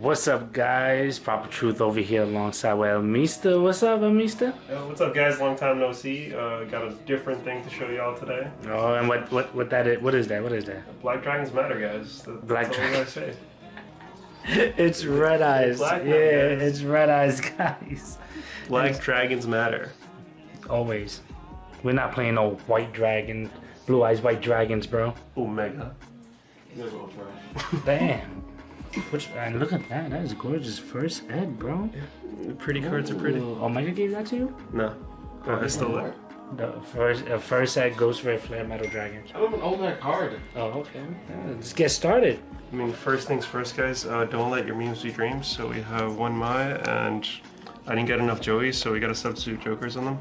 What's up, guys? Proper Truth over here alongside with Elmista. What's up, Elmista? What's up, guys? Long time no see. Got a different thing to show y'all today. Oh, and what that is? What is that? What is that? Black Dragons matter, guys. Black That's all I gotta say. It's red eyes. Black Yeah, guys. it's red eyes, guys. Black Dragons matter. Always. We're not playing no white dragon, blue eyes white dragons, bro. Omega. Damn. And look at that. That is gorgeous first ed, bro. Pretty cards are pretty. Ooh, Omega gave that to you? No. I stole it. The first ed Ghost Red Flare Metal Dragon. I don't even own that card. Oh, okay. Yeah, let's get started. I mean, first things first, guys. Don't let your memes be dreams. So we have one Mai, and I didn't get enough Joeys, so we got to substitute Jokers on them.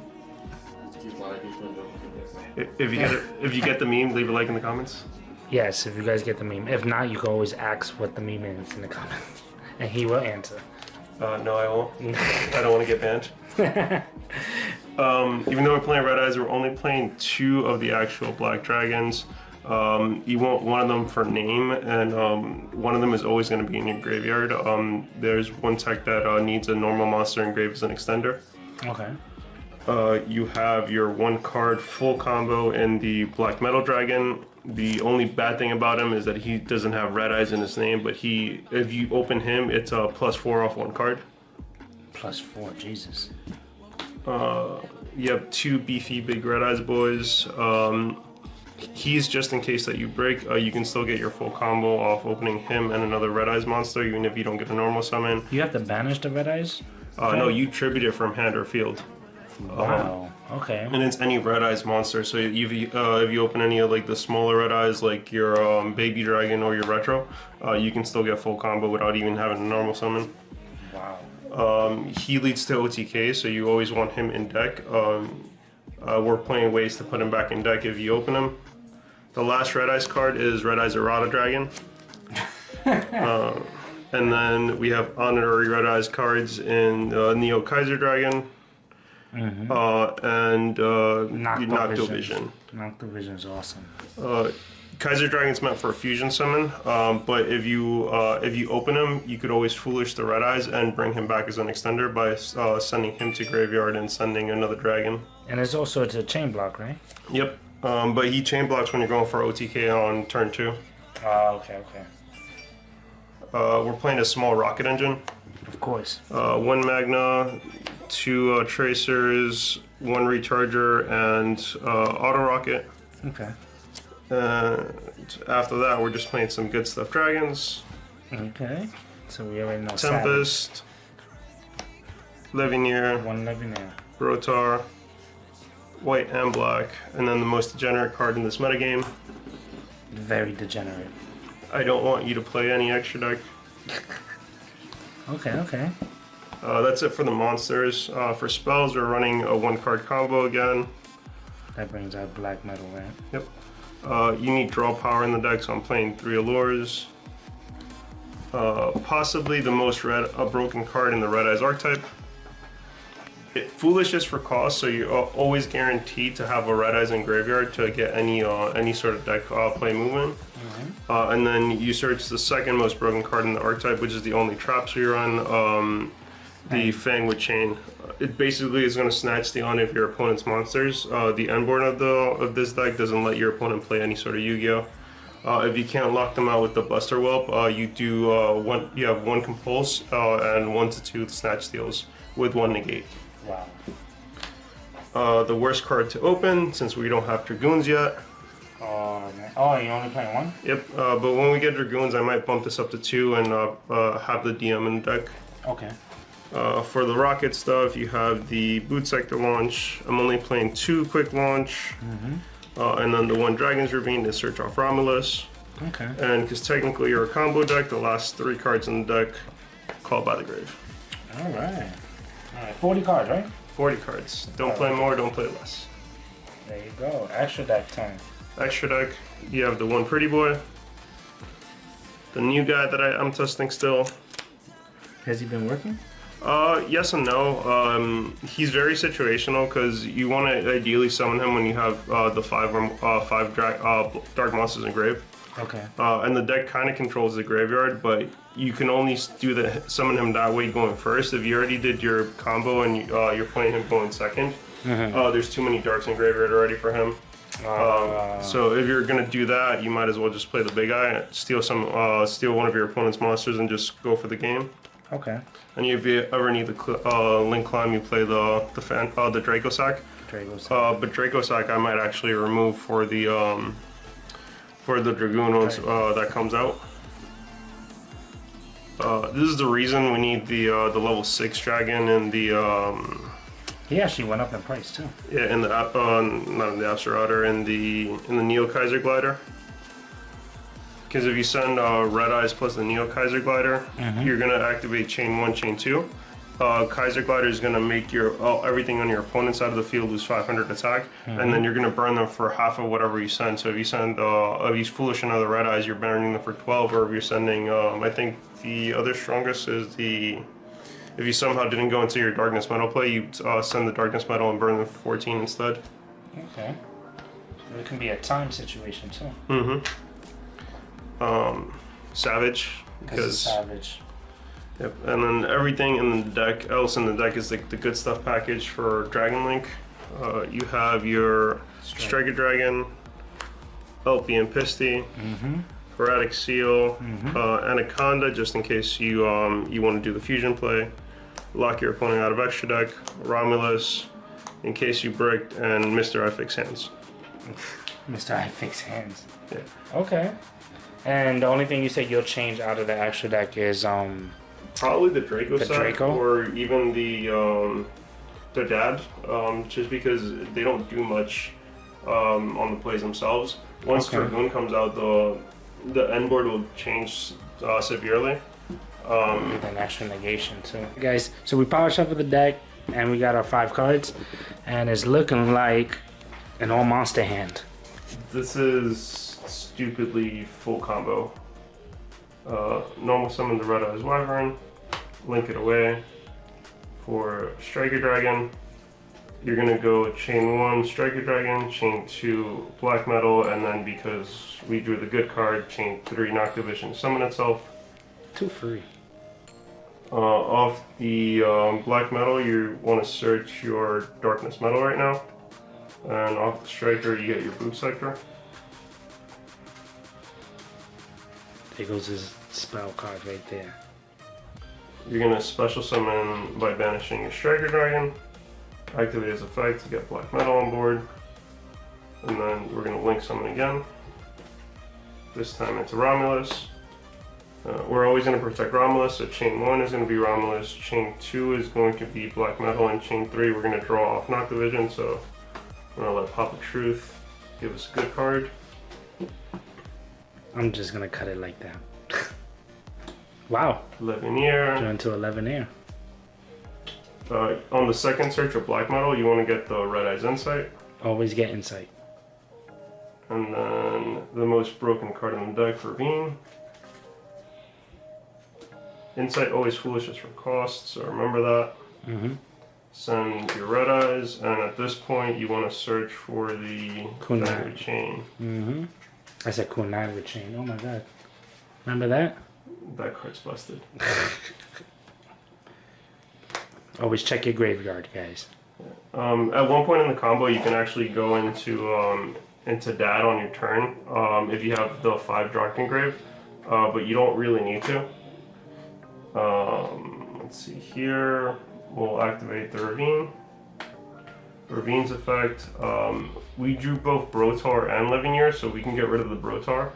If you get the meme, leave a like in the comments. Yes, if you guys get the meme. If not, you can always ask what the meme is in the comments, and he will answer. No, I won't. I don't want to get banned. Even though we're playing Red Eyes, we're only playing 2 of the actual Black Dragons. You want one of them for name, and one of them is always going to be in your graveyard. There's one tech that needs a normal monster engraved as an extender. Okay. You have your 1 card full combo in the Black Metal Dragon. The only bad thing about him is that he doesn't have Red Eyes in his name, but if you open him, it's a +4 off 1 card. +4, Jesus. You have 2 beefy big Red Eyes boys. He's just in case that you break, you can still get your full combo off opening him and another Red Eyes monster, even if you don't get a normal summon. You have to banish the red eyes? No, you tribute it from hand or field. Wow. Okay. And it's any Red Eyes monster. So if you open any of like the smaller Red Eyes, like your Baby Dragon or your Retro, you can still get full combo without even having a normal summon. Wow. He leads to OTK, so you always want him in deck. We're playing ways to put him back in deck if you open him. The last Red Eyes card is Red Eyes Errata Dragon. And then we have honorary Red Eyes cards in Neo Kaiser Dragon. Mm-hmm. And Noctovision. Vision. Noctovision is awesome. Kaiser Dragon's meant for a fusion summon, but if you open him, you could always Foolish the Red Eyes and bring him back as an extender by sending him to graveyard and sending another dragon. And it's a chain block, right? Yep, but he chain blocks when you're going for OTK on turn 2. Oh, okay, okay. We're playing a small rocket engine. Of course. 1 Magna, 2 Tracers, 1 Recharger, and Auto Rocket. Okay. And after that, we're just playing some good stuff. Dragons. Okay. So we already know Tempest. Levineer. 1 Levineer. Rotar. White and black. And then the most degenerate card in this metagame. Very degenerate. I don't want you to play any extra deck. Okay, okay. That's it for the monsters. For spells, we're running a 1 card combo again. That brings out black metal, right? Yep. You need draw power in the deck, so I'm playing 3 Allures. Possibly the most broken card in the Red Eyes archetype. Foolish is for cost, so you're always guaranteed to have a Red Eyes in graveyard to get any sort of deck play movement. Mm-hmm. And then you search the second most broken card in the archetype, which is the only traps we run, the Fangwood Chain. It basically is going to snatch the honor of your opponent's monsters. The endboard of this deck doesn't let your opponent play any sort of Yu-Gi-Oh! If you can't lock them out with the Buster Whelp, you have 1 Compulse and 1 to 2 Snatch Steals with 1 Negate. Wow. The worst card to open, since we don't have Dragoons yet. Oh, man. Oh, you only playing 1? Yep, but when we get Dragoons, I might bump this up to 2 and have the DM in the deck. Okay. For the rocket stuff, you have the Boot Sector launch. I'm only playing 2 quick launch. Mm-hmm. And then the 1 Dragon's Ravine to search off Romulus. Okay. And because technically you're a combo deck, the last 3 cards in the deck, Called by the Grave. Alright. Alright, 40 cards, right? 40 cards. Don't play more, don't play less. There you go. Extra deck time. Extra deck, you have the 1 Pretty Boy. The new guy that I'm testing still. Has he been working? Yes and no. He's very situational because you want to ideally summon him when you have the five Dark Monsters in grave. Okay. And the deck kind of controls the graveyard, but you can only do summon him that way going first. If you already did your combo and you're playing him going second, there's too many darks in graveyard already for him. So if you're gonna do that, you might as well just play the big guy, steal one of your opponent's monsters, and just go for the game. Okay. And if you ever need the Link Climb, you play the Dracosac. But Dracosac I might actually remove for the Dragoon once that comes out. This is the reason we need the level 6 dragon and the He actually went up in price too. yeah, in the not in the Apsarauder, in the Neo Kaiser Glider. Because if you send Red Eyes plus the Neo Kaiser Glider, you're gonna activate Chain 1, Chain 2. Kaiser Glider is gonna make your everything on your opponent's side of the field lose 500 attack, and then you're gonna burn them for half of whatever you send. So if you send if he's foolish another Red Eyes, you're burning them for 12. Or if you're sending, I think the other strongest is the. If you somehow didn't go into your Darkness Metal play, you send the Darkness Metal and burn them for 14 instead. Okay. It can be a time situation too. Savage. Because Savage. Yep, and then everything in the deck, else in the deck is the good stuff package for Dragon Link. You have your Striker Dragon, LP and Pisty, Erratic Seal, Anaconda, just in case you want to do the fusion play. Lock your opponent out of extra deck. Romulus, in case you bricked, and Mr. I Fix Hands. Mr. I Fix Hands. Yeah. Okay. And the only thing you said you'll change out of the extra deck is probably the Draco set, Draco? or even the dad, just because they don't do much on the plays themselves. Once Dragoon comes out, the end board will change severely. With an extra negation too. Guys, so we power shuffled the deck and we got our 5 cards, and it's looking like an all monster hand. This is stupidly full combo. Normal summon the Red Eyes Wyvern, link it away. For Striker Dragon, you're gonna go chain 1 Striker Dragon, chain 2 Black Metal, and then because we drew the good card, chain 3 Noctivision Summon itself. 2 free. Off the Black Metal, you want to search your Darkness Metal right now. And off the Striker, you get your Boot Sector. There goes his spell card right there. You're going to special summon by banishing your Striker Dragon. Activate his effect to get Black Metal on board. And then we're going to link summon again. This time into Romulus. We're always going to protect Romulus, so chain 1 is going to be Romulus, chain 2 is going to be Black Metal, and chain 3 we're going to draw off Noctivision, so I'm going to let Pop of Truth give us a good card. I'm just going to cut it like that. Wow. 11-year. Turn to 11-year. On the second search of Black Metal, you want to get the Red Eyes Insight. Always get Insight. And then the most broken card in the deck for Veen. Insight always foolish just for cost, so remember that. Send your Red Eyes, and at this point you want to search for the Kunai Chain. I said Kunai Chain. Oh my god. Remember that? That card's busted. Always check your graveyard, guys. At one point in the combo, you can actually go into Dad on your turn if you have the 5 Drakengraved, but you don't really need to. Let's see here. We'll activate the Ravine. Ravine's effect. We drew both Brotar and Levineer, so we can get rid of the Brotar.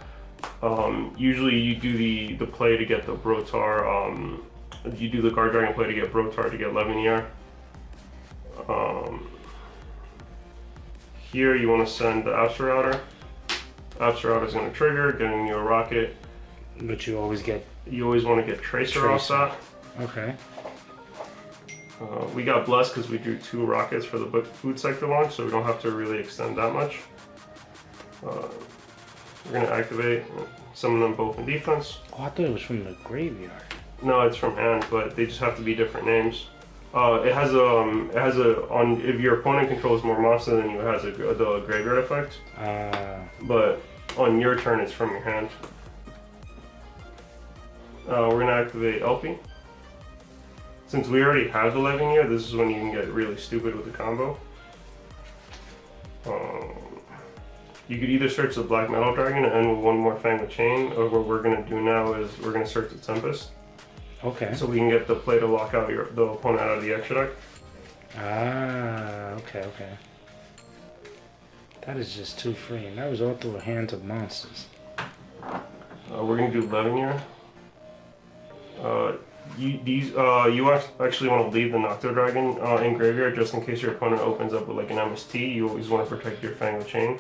Usually you do the play to get the Brotar. You do the Guard Dragon play to get Brotar to get Levineer. Here you want to send the Apsarauder. Apsarauder is going to trigger, getting you a rocket. But you always get... You always want to get Tracer off that. Okay. We got blessed because we drew 2 rockets for the Boot Sector launch, so we don't have to really extend that much. We're going to activate, summon them both in defense. Oh, I thought it was from the graveyard. No, it's from hand, but they just have to be different names. It has if your opponent controls more monsters than you, it has the graveyard effect. But On your turn, it's from your hand. We're gonna activate LP. Since we already have the Levineer, this is when you can get really stupid with the combo. You could either search the Black Metal Dragon and end with one more Fang the Chain, or what we're gonna do now is we're gonna search the Tempest. Okay. So we can get the play to lock out the opponent out of the extra deck. Ah, okay. That is just too free, and that was all through a hand of monsters. We're gonna do Levineer. You actually want to leave the Nocto Dragon in graveyard just in case your opponent opens up with like an MST. You always want to protect your Fang the Chain.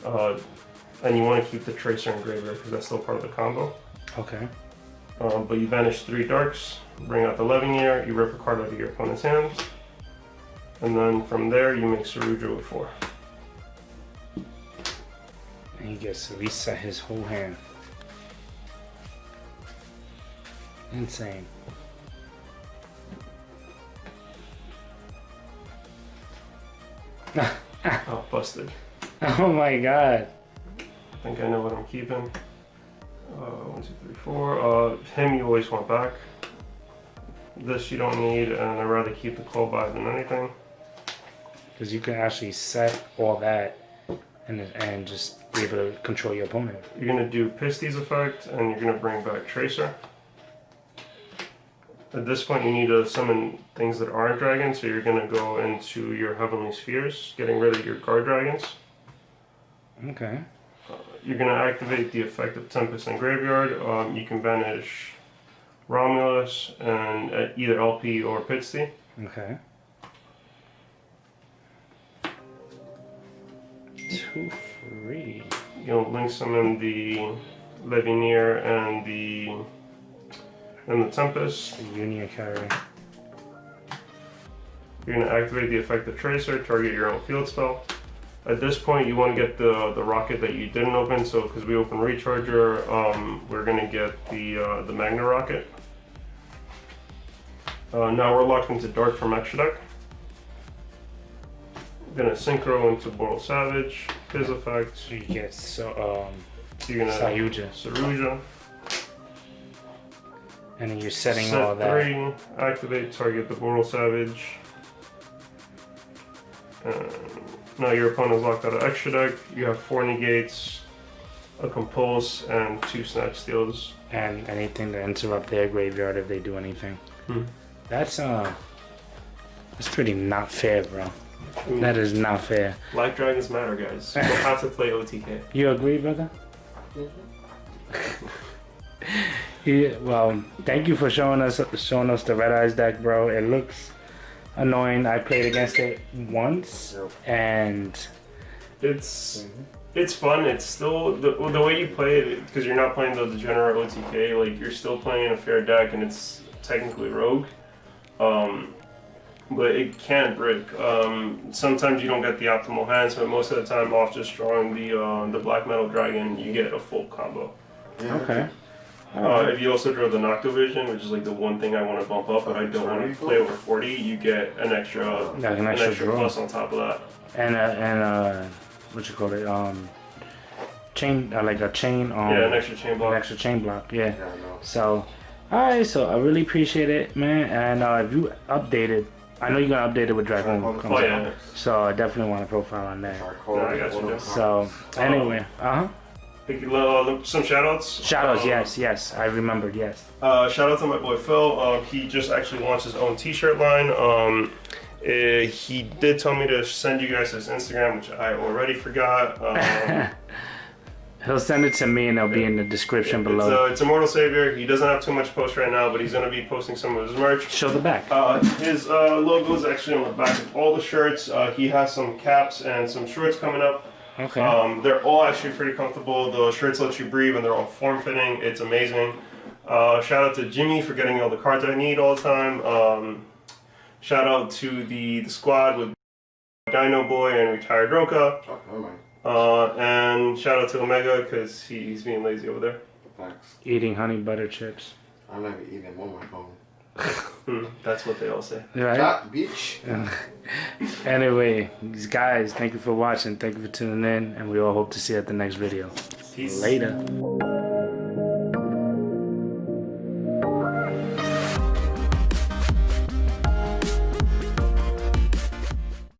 And you want to keep the Tracer in graveyard because that's still part of the combo. Okay. But you banish 3 darks, bring out the Levineer, you rip a card out of your opponent's hands, and then from there you make Saruja with 4. And he gets to reset his whole hand. Insane. Oh, busted. Oh my god. I think I know what I'm keeping. 1, 2, 3, 4. Him you always want back. This you don't need, and I'd rather keep the Cobalt than anything. Because you can actually set all that and just be able to control your opponent. You're going to do Pisty's effect, and you're going to bring back Tracer. At this point you need to summon things that aren't dragons, so you're going to go into your Heavenly Spheres, getting rid of your guard dragons. Okay. You're going to activate the effect of Tempest in Graveyard. You can banish Romulus and either LP or Pitsty. Okay. 2 free. You'll link summon the Levineer and the Tempest. The Union Carry. You're going to activate the effect of Tracer, target your own field spell. At this point, you want to get the rocket that you didn't open. So, because we opened Recharger, we're going to get the Magna Rocket. Now we're locked into Dark from extra deck. Gonna synchro into Boral Savage, his effect. So you get You're gonna Saruja. And then you're setting Set all that. 3, activate, target the Boral Savage. Now your opponent's locked out of extra deck. You have 4 negates, a compulse, and 2 snatch steals. And anything to interrupt their graveyard if they do anything. That's pretty not fair, bro. That is not fair. Black Dragons matter, guys. You don't have to play OTK. You agree, brother? Yeah, well, thank you for showing us the Red Eyes deck, bro. It looks annoying. I played against it once, and it's fun. It's still the way you play it, because you're not playing the degenerate OTK. Like, you're still playing a fair deck, and it's technically rogue. But it can break. Sometimes you don't get the optimal hands, but most of the time, off just drawing the Black Metal Dragon, you get a full combo. Yeah, okay. If you also draw the Nocto Vision, which is like the one thing I want to bump up, but I don't want to play over 40, you get an extra plus on top of that. And what you call it? Chain, like a chain. Yeah, an extra chain block. An extra chain block. Yeah. So, alright. So I really appreciate it, man. And if you updated. I know you're gonna update it with Dragon. Oh yeah. So I definitely want a profile on that. No, I got you. So anyway, some shoutouts. Shoutouts, yes, I remembered, yes. Shout out to my boy Phil. He just actually launched his own T-shirt line. He did tell me to send you guys his Instagram, which I already forgot. He'll send it to me and it'll be in the description below. It's Immortal Savior. He doesn't have too much post right now, but he's going to be posting some of his merch. Show the back. His logo is actually on the back of all the shirts. He has some caps and some shorts coming up. Okay. They're all actually pretty comfortable. The shirts let you breathe and they're all form-fitting. It's amazing. Shout out to Jimmy for getting me all the cards I need all the time. Shout out to the squad with Dino Boy and Retired Roka. Oh, never mind. And shout out to Omega because he's being lazy over there. Thanks. Eating honey butter chips. I'm not even eating them on my phone. That's what they all say. Right? Shot, bitch. Anyway, guys, thank you for watching. Thank you for tuning in. And we all hope to see you at the next video. Peace. Later.